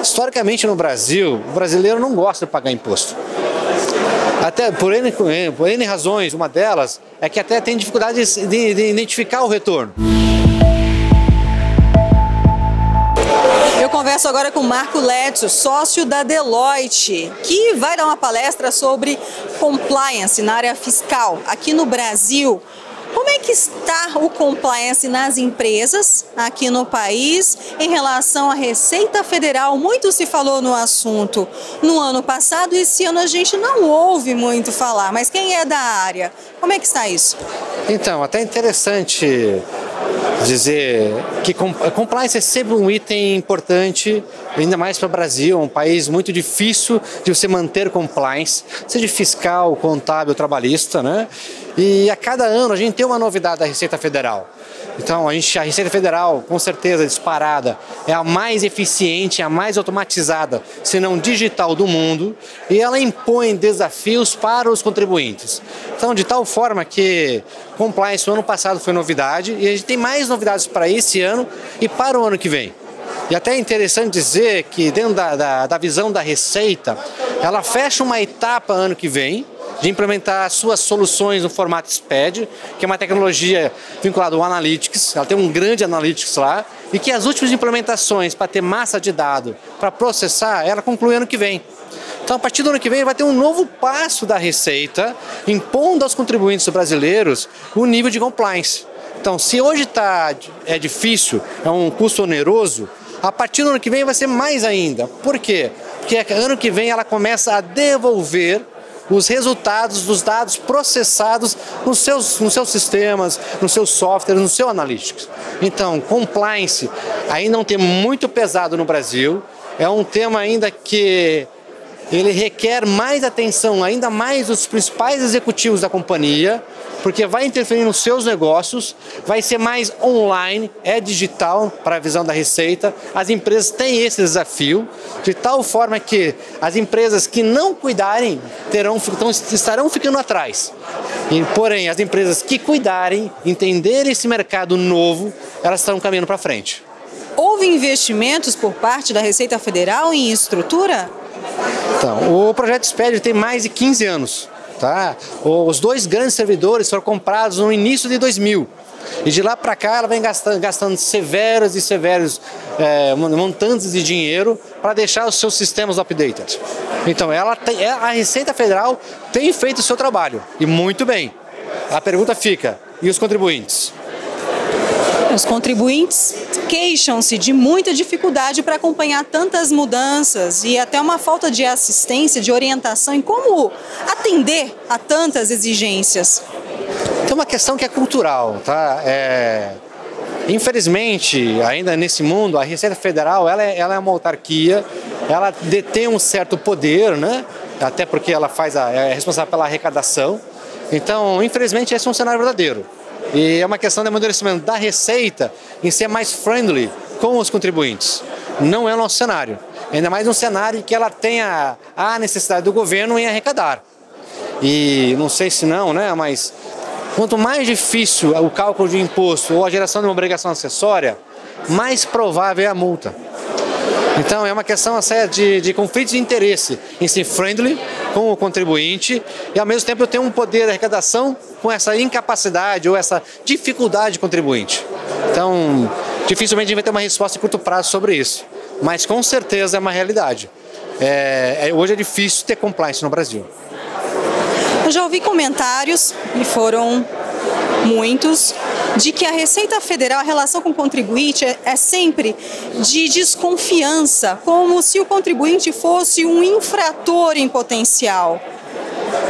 Historicamente no Brasil, o brasileiro não gosta de pagar imposto. Até por N razões, uma delas é que até tem dificuldade de identificar o retorno. Eu converso agora com Marco Letio, sócio da Deloitte, que vai dar uma palestra sobre compliance na área fiscal aqui no Brasil. Como é que está o compliance nas empresas aqui no país em relação à Receita Federal? Muito se falou no assunto no ano passado, esse ano a gente não ouve muito falar, mas quem é da área, como é que está isso? Então, até interessante dizer que compliance é sempre um item importante, ainda mais para o Brasil, um país muito difícil de você manter compliance, seja fiscal, contábil, trabalhista, né? E a cada ano a gente tem uma novidade da Receita Federal. Então a Receita Federal, com certeza, disparada, é a mais eficiente, a mais automatizada, se não digital do mundo, e ela impõe desafios para os contribuintes. Então, de tal forma que compliance no ano passado foi novidade, e a gente tem mais novidades para esse ano e para o ano que vem. E até é interessante dizer que dentro da visão da Receita, ela fecha uma etapa ano que vem, de implementar suas soluções no formato SPED, que é uma tecnologia vinculada ao Analytics, ela tem um grande Analytics lá, e que as últimas implementações para ter massa de dados para processar, ela conclui ano que vem. Então, a partir do ano que vem, vai ter um novo passo da Receita, impondo aos contribuintes brasileiros o nível de compliance. Então, se hoje é difícil, é um custo oneroso, a partir do ano que vem vai ser mais ainda. Por quê? Porque ano que vem ela começa a devolver os resultados dos dados processados nos seus sistemas, nos seus softwares, no seu Analytics. Então, compliance ainda é um tema muito pesado no Brasil, é um tema ainda que ele requer mais atenção, ainda mais dos principais executivos da companhia, porque vai interferir nos seus negócios, vai ser mais online, é digital para a visão da Receita. As empresas têm esse desafio, de tal forma que as empresas que não cuidarem estarão ficando atrás. Porém, as empresas que cuidarem, entenderem esse mercado novo, elas estão caminhando para frente. Houve investimentos por parte da Receita Federal em estrutura? Então, o projeto SPED tem mais de 15 anos. Tá? Os dois grandes servidores foram comprados no início de 2000 e de lá para cá ela vem gastando severos montantes de dinheiro para deixar os seus sistemas updated. Então a Receita Federal tem feito o seu trabalho e muito bem. A pergunta fica, e os contribuintes? Os contribuintes queixam-se de muita dificuldade para acompanhar tantas mudanças e até uma falta de assistência, de orientação em como atender a tantas exigências. Tem uma questão que é cultural, tá? Infelizmente, ainda nesse mundo, a Receita Federal ela é uma autarquia, ela detém um certo poder, né? Até porque ela é responsável pela arrecadação. Então, infelizmente, esse é um cenário verdadeiro. E é uma questão de amadurecimento da Receita em ser mais friendly com os contribuintes. Não é o nosso cenário. Ainda mais um cenário que ela tenha a necessidade do governo em arrecadar. E não sei se não, né? Mas quanto mais difícil o cálculo de imposto ou a geração de uma obrigação acessória, mais provável é a multa. Então é uma questão de conflitos de interesse em ser friendly com o contribuinte e ao mesmo tempo eu tenho um poder de arrecadação com essa incapacidade ou essa dificuldade de contribuinte. Então dificilmente a gente vai ter uma resposta em curto prazo sobre isso, mas com certeza é uma realidade. Hoje é difícil ter compliance no Brasil. Eu já ouvi comentários, e foram muitos, de que a Receita Federal, a relação com o contribuinte é sempre de desconfiança, como se o contribuinte fosse um infrator em potencial.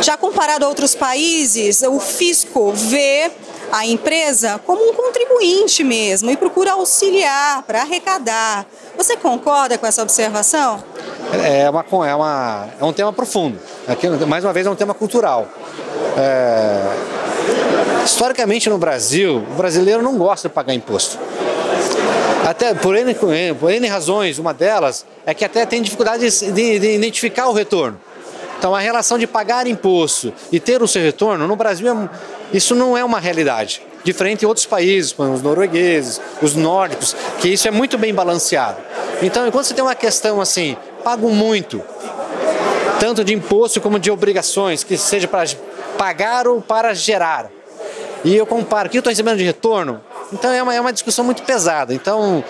Já comparado a outros países, o fisco vê a empresa como um contribuinte mesmo e procura auxiliar para arrecadar. Você concorda com essa observação? É um tema profundo. Aqui, mais uma vez, é um tema cultural. Historicamente no Brasil, o brasileiro não gosta de pagar imposto. Até por N razões, uma delas é que até tem dificuldade de identificar o retorno. Então a relação de pagar imposto e ter o seu retorno, no Brasil isso não é uma realidade. diferente de outros países, como os noruegueses, os nórdicos, que isso é muito bem balanceado. Então, enquanto você tem uma questão assim, pago muito, tanto de imposto como de obrigações, que seja para pagar ou para gerar, e eu comparo o que eu estou recebendo de retorno, então é uma discussão muito pesada. Então,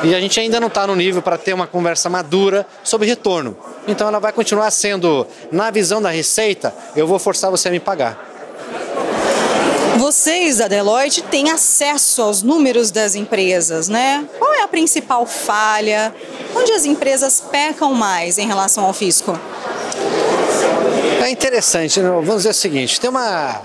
e a gente ainda não está no nível para ter uma conversa madura sobre retorno. Então ela vai continuar sendo, na visão da Receita, eu vou forçar você a me pagar. Vocês da Deloitte têm acesso aos números das empresas, né? Qual é a principal falha? Onde as empresas pecam mais em relação ao fisco? É interessante, vamos dizer o seguinte, tem uma...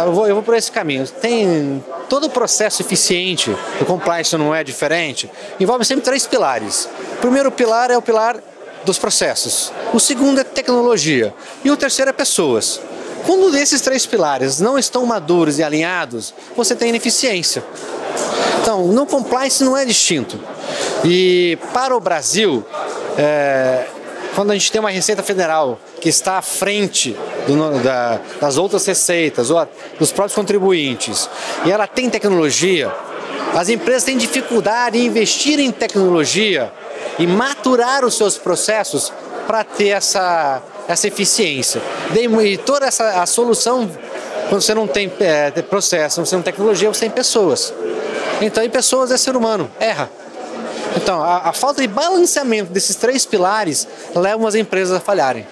eu vou por esse caminho. Tem todo o processo eficiente, o compliance não é diferente, envolve sempre 3 pilares. O primeiro pilar é o pilar dos processos, o segundo é tecnologia e o terceiro é pessoas. Quando esses 3 pilares não estão maduros e alinhados, você tem ineficiência. Então, no compliance não é distinto. E para o Brasil, quando a gente tem uma Receita Federal que está à frente das outras receitas ou dos próprios contribuintes e ela tem tecnologia, as empresas têm dificuldade em investir em tecnologia e maturar os seus processos para ter essa eficiência. E toda a solução, quando você não tem processo, você não tem tecnologia, você tem pessoas. Então, em pessoas é ser humano, erra. Então, a falta de balanceamento desses 3 pilares leva as empresas a falharem.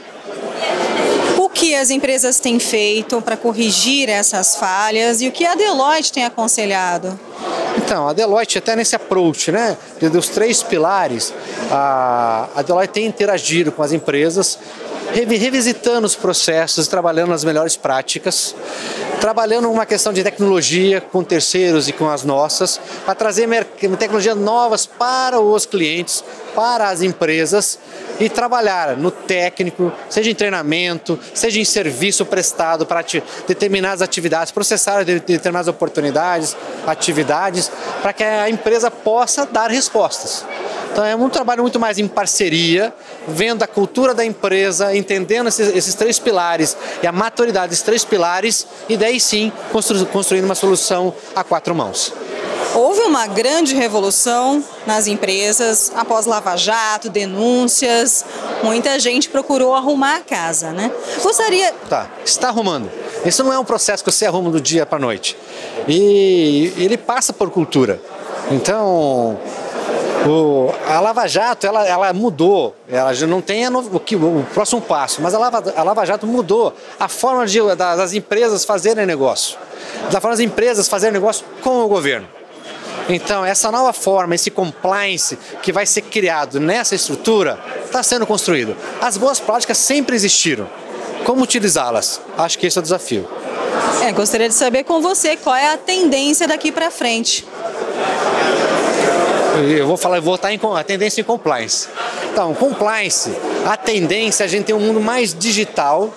O que as empresas têm feito para corrigir essas falhas e o que a Deloitte tem aconselhado? Então, a Deloitte, até nesse approach, né, dos 3 pilares, a Deloitte tem interagido com as empresas, revisitando os processos, trabalhando nas melhores práticas, trabalhando uma questão de tecnologia com terceiros e com as nossas, para trazer tecnologias novas para os clientes, para as empresas e trabalhar no técnico, seja em treinamento, seja em serviço prestado para determinadas atividades, processar determinadas oportunidades, atividades, para que a empresa possa dar respostas. Então é um trabalho muito mais em parceria, vendo a cultura da empresa, entendendo esses 3 pilares e a maturidade desses 3 pilares e daí sim construindo uma solução a 4 mãos. Houve uma grande revolução nas empresas após Lava Jato, denúncias, muita gente procurou arrumar a casa, né? Está arrumando. Isso não é um processo que você arruma do dia para a noite. E ele passa por cultura. Então, a Lava Jato, ela mudou, ela já não tem o próximo passo, mas a Lava Jato mudou a forma das empresas fazerem negócio, da forma das empresas fazerem negócio com o governo. Então, essa nova forma, esse compliance que vai ser criado nessa estrutura, está sendo construído. As boas práticas sempre existiram. Como utilizá-las? Acho que esse é o desafio. Gostaria de saber com você qual é a tendência daqui para frente. Eu vou estar em a tendência em compliance. Então, compliance, a tendência é a gente ter um mundo mais digital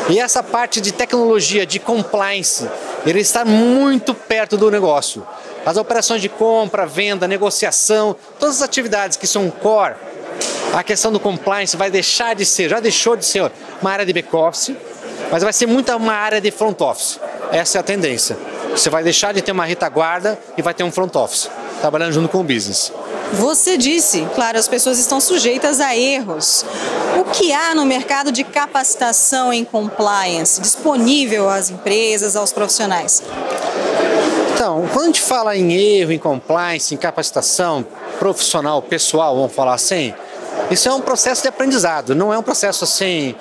e essa parte de tecnologia, de compliance, ele está muito perto do negócio. As operações de compra, venda, negociação, todas as atividades que são core, a questão do compliance vai deixar de ser, já deixou de ser uma área de back-office, mas vai ser muito uma área de front-office. Essa é a tendência. Você vai deixar de ter uma retaguarda e vai ter um front-office, trabalhando junto com o business. Você disse, claro, as pessoas estão sujeitas a erros. O que há no mercado de capacitação em compliance disponível às empresas, aos profissionais? Então, quando a gente fala em erro, em compliance, em capacitação profissional, pessoal, vamos falar assim, isso é um processo de aprendizado, não é um processo assim,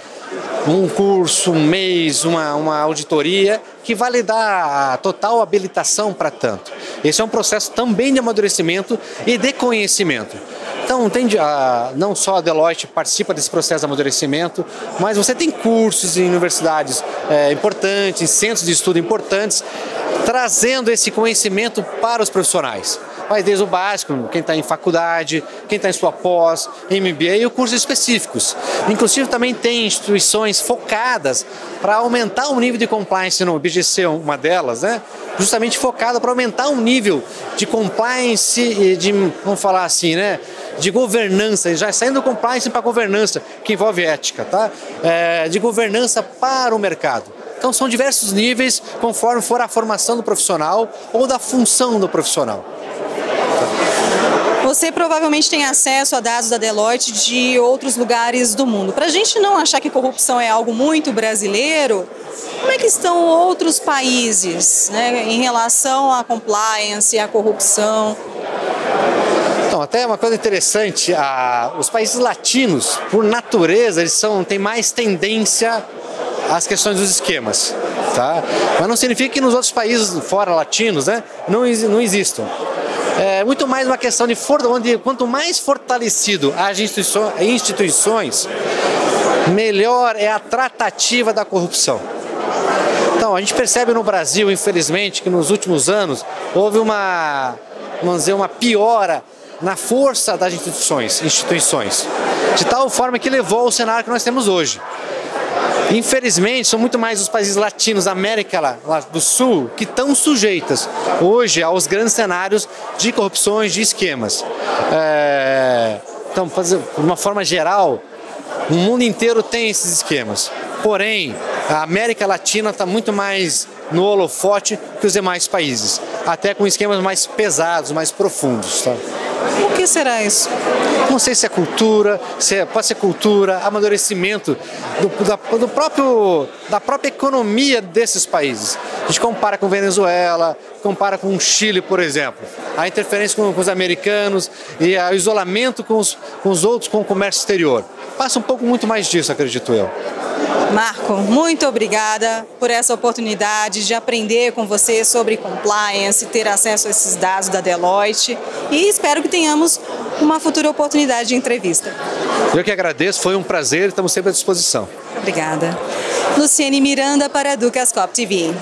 um curso, um mês, uma auditoria que vai lhe dar a total habilitação para tanto. Esse é um processo também de amadurecimento e de conhecimento. Então, não só a Deloitte participa desse processo de amadurecimento, mas você tem cursos em universidades importantes, em centros de estudo importantes, trazendo esse conhecimento para os profissionais. Vai desde o básico, quem está em faculdade, quem está em sua pós, MBA e cursos específicos. Inclusive também tem instituições focadas para aumentar o nível de compliance, no BGC é uma delas, né? Justamente focada para aumentar o nível de compliance e de, vamos falar assim, né? De governança, já saindo do compliance para governança, que envolve ética, tá? De governança para o mercado. Então são diversos níveis conforme for a formação do profissional ou da função do profissional. Você provavelmente tem acesso a dados da Deloitte de outros lugares do mundo. Para a gente não achar que corrupção é algo muito brasileiro, como é que estão outros países, né, em relação à compliance, à corrupção? Então, até uma coisa interessante, os países latinos, por natureza, eles têm mais tendência às questões dos esquemas, tá? Mas não significa que nos outros países fora latinos, né, não existam. É muito mais uma questão de onde quanto mais fortalecido as instituições, melhor é a tratativa da corrupção. Então, a gente percebe no Brasil, infelizmente, que nos últimos anos houve uma piora na força das instituições, de tal forma que levou ao cenário que nós temos hoje. Infelizmente, são muito mais os países latinos da América do Sul que estão sujeitas hoje aos grandes cenários de corrupções, de esquemas. Então, de uma forma geral, o mundo inteiro tem esses esquemas. Porém, a América Latina está muito mais no holofote que os demais países, até com esquemas mais pesados, mais profundos. Tá? Por que será isso? Não sei se é cultura, pode ser cultura, amadurecimento da própria economia desses países. A gente compara com Venezuela, compara com o Chile, por exemplo. A interferência com os americanos e o isolamento com os outros, com o comércio exterior. Passa um pouco muito mais disso, acredito eu. Marco, muito obrigada por essa oportunidade de aprender com você sobre compliance, ter acesso a esses dados da Deloitte e espero que tenhamos uma futura oportunidade de entrevista. Eu que agradeço, foi um prazer e estamos sempre à disposição. Obrigada. Luciene Miranda para a Ducascop TV.